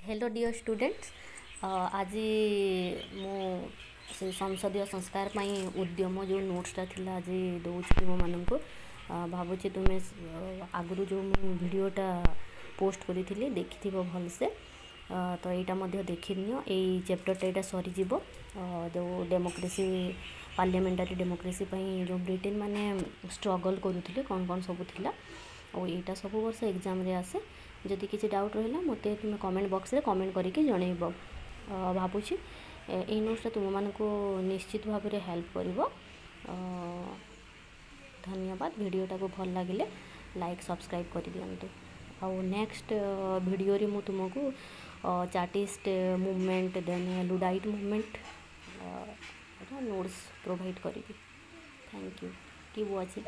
Hello dear students आज मु से संसदीय संस्कार पाई उद्यम जो नोट्सटा थिला आज दौर तुम मानक भावुचे तुम्हें आगु जो भिडटा पोस्ट करी देखि भलसे तो यहाँ देखी नियो यही चैप्टरटा यहाँ सरीज जो डेमोक्रेसी पार्लियामेंटारी डेमोक्रेसी जो ब्रिटेन माने स्ट्रगल करुले कौन कौन सब थिला और यहाँ सब वर्ष एग्जाम रे आसे जदि किसी डाउट रहा मत तुम कमेंट बॉक्स रे कमेंट करके जनइब भावुची यही नोट्सटा तुम मानक निश्चित भाव में हेल्प कर धन्यवाद वीडियोटा को भल लगे लाइक सब्सक्राइब कर दिंतु आउ नेक्स्ट वीडियो रे मु तुमको Chartist movement then Luddite movement notes provide करी थैंक यू कीप वाचिंग।